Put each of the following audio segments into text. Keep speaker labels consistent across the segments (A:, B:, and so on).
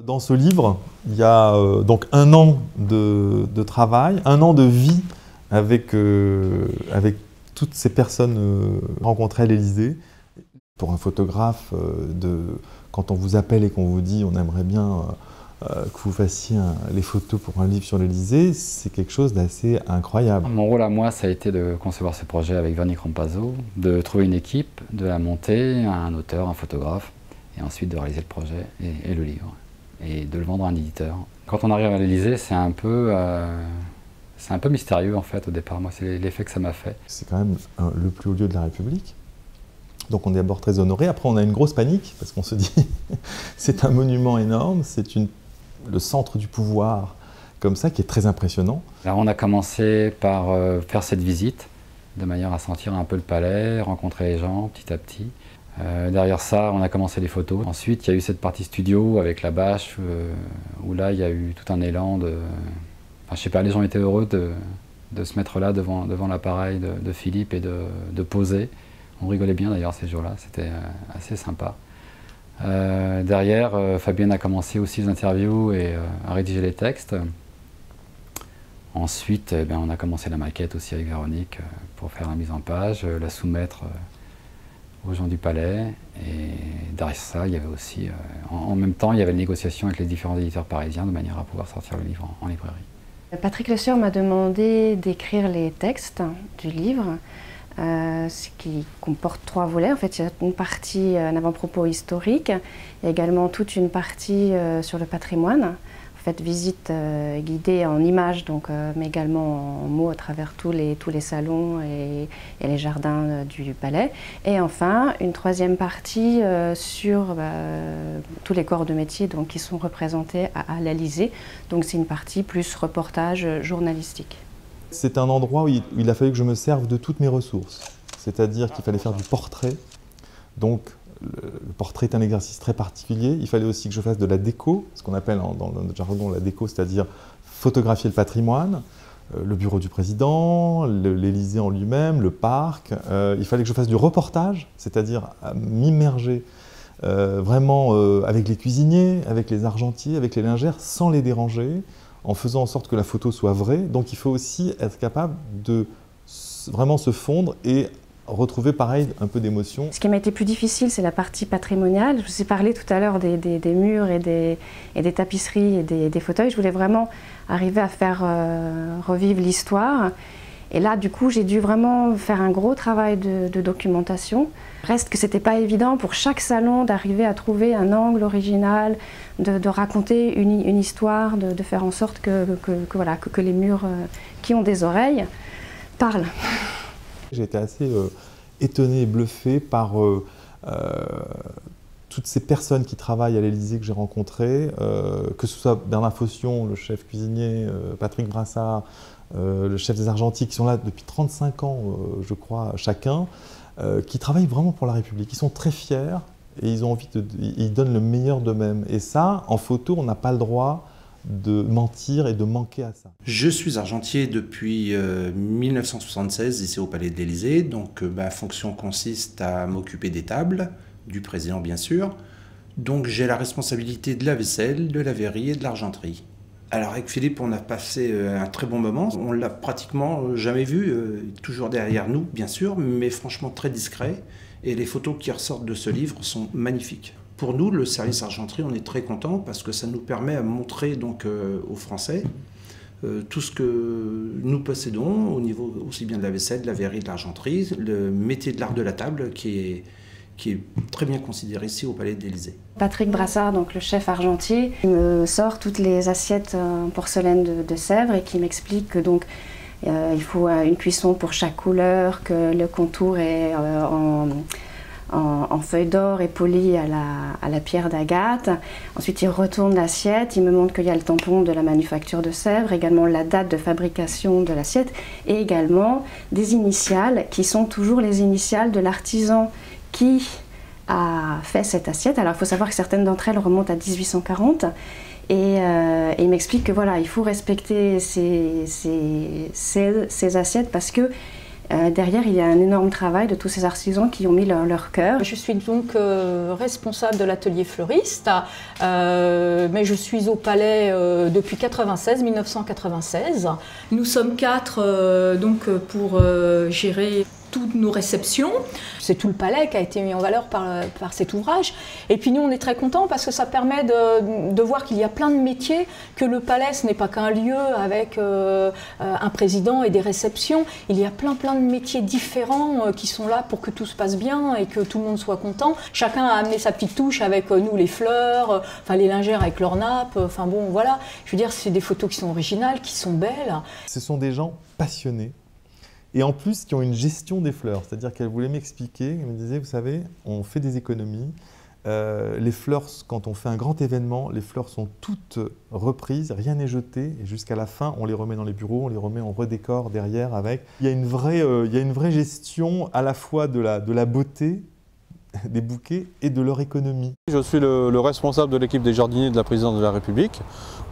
A: Dans ce livre, il y a donc un an de travail, un an de vie avec toutes ces personnes rencontrées à l'Élysée. Pour un photographe, quand on vous appelle et qu'on vous dit on aimerait bien que vous fassiez les photos pour un livre sur l'Élysée, c'est quelque chose d'assez incroyable.
B: Mon rôle à moi, ça a été de concevoir ce projet avec Véronique Rampazzo, de trouver une équipe, de la monter, un auteur, un photographe, et ensuite de réaliser le projet et le livre, et de le vendre à un éditeur. Quand on arrive à l'Élysée, c'est un peu mystérieux en fait au départ. Moi, c'est l'effet que ça m'a fait.
A: C'est quand même le plus haut lieu de la République. Donc on est d'abord très honoré. Après, on a une grosse panique parce qu'on se dit c'est un monument énorme, c'est le centre du pouvoir comme ça qui est très impressionnant.
B: Alors on a commencé par faire cette visite de manière à sentir un peu le palais, rencontrer les gens petit à petit. Derrière ça, on a commencé les photos. Ensuite, il y a eu cette partie studio avec la bâche où là, il y a eu tout un élan de... Enfin, je sais pas, les gens étaient heureux de se mettre là devant l'appareil de Philippe et de poser. On rigolait bien d'ailleurs ces jours-là, c'était assez sympa. Derrière, Fabienne a commencé aussi les interviews et à rédiger les textes. Ensuite, on a commencé la maquette aussi avec Véronique pour faire la mise en page, la soumettre aux gens du palais. Et derrière ça, il y avait aussi, en même temps, il y avait les négociations avec les différents éditeurs parisiens de manière à pouvoir sortir le livre en librairie.
C: Patrick Lesieur m'a demandé d'écrire les textes du livre. Ce qui comporte 3 volets. En fait, il y a une partie, un avant-propos historique, il y a également toute une partie sur le patrimoine. En fait, visite guidée en images, donc, mais également en mots à travers tous les salons et les jardins du palais. Et enfin, une 3e partie sur tous les corps de métier donc, qui sont représentés à l'Élysée. Donc c'est une partie plus reportage journalistique.
A: C'est un endroit où il a fallu que je me serve de toutes mes ressources. C'est-à-dire qu'il fallait faire du portrait. Donc, le portrait est un exercice très particulier. Il fallait aussi que je fasse de la déco, ce qu'on appelle dans le jargon la déco, c'est-à-dire photographier le patrimoine, le bureau du président, l'Élysée en lui-même, le parc. Il fallait que je fasse du reportage, c'est-à-dire m'immerger vraiment avec les cuisiniers, avec les argentiers, avec les lingères, sans les déranger, en faisant en sorte que la photo soit vraie. Donc il faut aussi être capable de vraiment se fondre et retrouver pareil un peu d'émotion.
C: Ce qui m'a été plus difficile, c'est la partie patrimoniale. Je vous ai parlé tout à l'heure des murs et des tapisseries et des fauteuils. Je voulais vraiment arriver à faire revivre l'histoire. Et là, du coup, j'ai dû vraiment faire un gros travail de documentation. Reste que c'était pas évident pour chaque salon d'arriver à trouver un angle original, de raconter une histoire, de faire en sorte que les murs qui ont des oreilles parlent.
A: J'ai été assez étonné et bluffé par toutes ces personnes qui travaillent à l'Élysée que j'ai rencontrées, que ce soit Bernard Faution, le chef cuisinier, Patrick Brassard, le chef des argentiers, qui sont là depuis 35 ans, je crois, chacun, qui travaillent vraiment pour la République. Ils sont très fiers et ils ont envie ils donnent le meilleur d'eux-mêmes. Et ça, en photo, on n'a pas le droit de mentir et de manquer à ça.
D: Je suis argentier depuis 1976 ici au Palais de l'Élysée. Donc ma fonction consiste à m'occuper des tables, du président bien sûr. Donc j'ai la responsabilité de la vaisselle, de la verrerie et de l'argenterie. Alors avec Philippe, on a passé un très bon moment. On l'a pratiquement jamais vu, toujours derrière nous, bien sûr, mais franchement très discret. Et les photos qui ressortent de ce livre sont magnifiques. Pour nous, le service argenterie, on est très content parce que ça nous permet à montrer donc, aux Français tout ce que nous possédons au niveau aussi bien de la vaisselle, de la verrerie, de l'argenterie, le métier de l'art de la table qui est très bien considéré ici au Palais de l'Élysée.
C: Patrick Brassard, donc le chef argentier, il me sort toutes les assiettes en porcelaine de Sèvres et qui m'explique que donc il faut une cuisson pour chaque couleur, que le contour est en feuille d'or et poli à la pierre d'agate. Ensuite, il retourne l'assiette, il me montre qu'il y a le tampon de la manufacture de Sèvres, également la date de fabrication de l'assiette et également des initiales qui sont toujours les initiales de l'artisan qui a fait cette assiette. Alors il faut savoir que certaines d'entre elles remontent à 1840 et il m'explique que voilà, il faut respecter ces assiettes parce que Derrière, il y a un énorme travail de tous ces artisans qui ont mis leur cœur.
E: Je suis donc responsable de l'atelier fleuriste, mais je suis au Palais depuis 1996. Nous sommes 4 donc, pour gérer toutes nos réceptions. C'est tout le palais qui a été mis en valeur par cet ouvrage. Et puis nous, on est très contents parce que ça permet de voir qu'il y a plein de métiers, que le palais, ce n'est pas qu'un lieu avec un président et des réceptions. Il y a plein de métiers différents qui sont là pour que tout se passe bien et que tout le monde soit content. Chacun a amené sa petite touche avec nous, les fleurs, enfin les lingères avec leurs nappes. Enfin bon, voilà. Je veux dire, c'est des photos qui sont originales, qui sont belles.
A: Ce sont des gens passionnés. Et en plus, qui ont une gestion des fleurs. C'est-à-dire qu'elle voulait m'expliquer, elle me disait, vous savez, on fait des économies. Les fleurs, quand on fait un grand événement, les fleurs sont toutes reprises, rien n'est jeté. Et jusqu'à la fin, on les remet dans les bureaux, on les remet, on redécore derrière avec. Il y a une vraie gestion à la fois de la beauté des bouquets et de leur économie.
F: Je suis le responsable de l'équipe des jardiniers de la présidence de la République.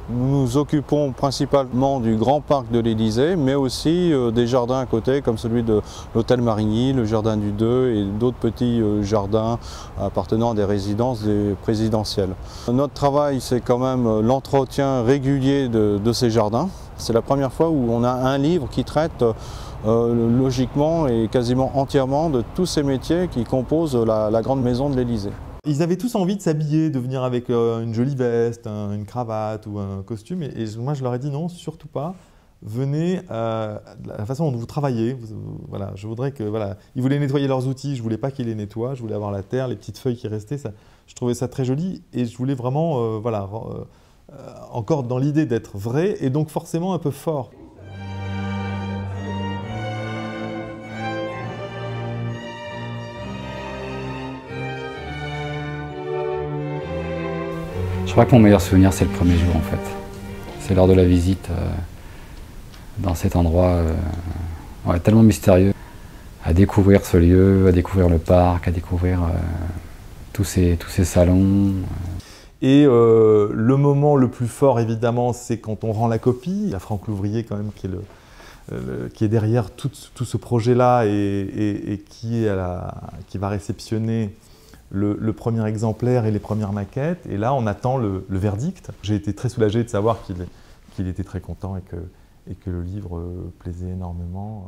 F: Nous nous occupons principalement du grand parc de l'Élysée, mais aussi des jardins à côté, comme celui de l'hôtel Marigny, le jardin du Deux et d'autres petits jardins appartenant à des résidences présidentielles. Notre travail, c'est quand même l'entretien régulier de ces jardins. C'est la première fois où on a un livre qui traite logiquement et quasiment entièrement de tous ces métiers qui composent la grande maison de l'Élysée.
A: Ils avaient tous envie de s'habiller, de venir avec une jolie veste, une cravate ou un costume. Et moi, je leur ai dit non, surtout pas. Venez de la façon dont vous travaillez. Voilà, je voudrais que, voilà. Ils voulaient nettoyer leurs outils, je voulais pas qu'ils les nettoient. Je voulais avoir la terre, les petites feuilles qui restaient. Ça, je trouvais ça très joli. Et je voulais vraiment, voilà, encore dans l'idée d'être vrai et donc forcément un peu fort.
B: Je crois que mon meilleur souvenir, c'est le premier jour en fait. C'est lors de la visite dans cet endroit tellement mystérieux. À découvrir ce lieu, à découvrir le parc, à découvrir tous ces salons.
A: Et le moment le plus fort, évidemment, c'est quand on rend la copie. Il y a Franck Louvrier quand même qui est derrière tout ce projet-là et qui va réceptionner le premier exemplaire et les premières maquettes. Et là, on attend le verdict. J'ai été très soulagé de savoir qu'il était très content et que le livre plaisait énormément.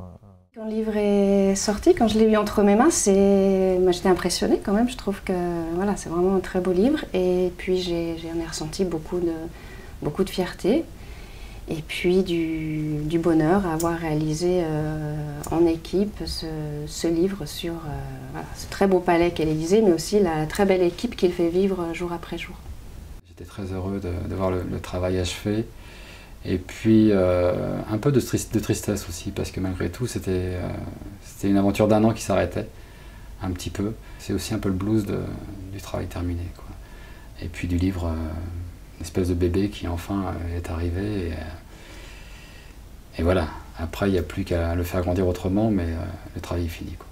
C: Quand le livre est sorti, quand je l'ai eu entre mes mains, j'étais impressionnée quand même. Je trouve que voilà, c'est vraiment un très beau livre. Et puis j'en ai ressenti beaucoup de fierté. Et puis du bonheur à avoir réalisé en équipe ce livre sur ce très beau palais qu'est l'Élysée, mais aussi la très belle équipe qu'il fait vivre jour après jour.
B: J'étais très heureux de voir le travail achevé. Et puis un peu de tristesse aussi, parce que malgré tout, c'était une aventure d'1 an qui s'arrêtait, un petit peu. C'est aussi un peu le blues du travail terminé, quoi. Et puis du livre, une espèce de bébé qui enfin est arrivé. Et voilà, après il n'y a plus qu'à le faire grandir autrement, mais le travail est fini, quoi.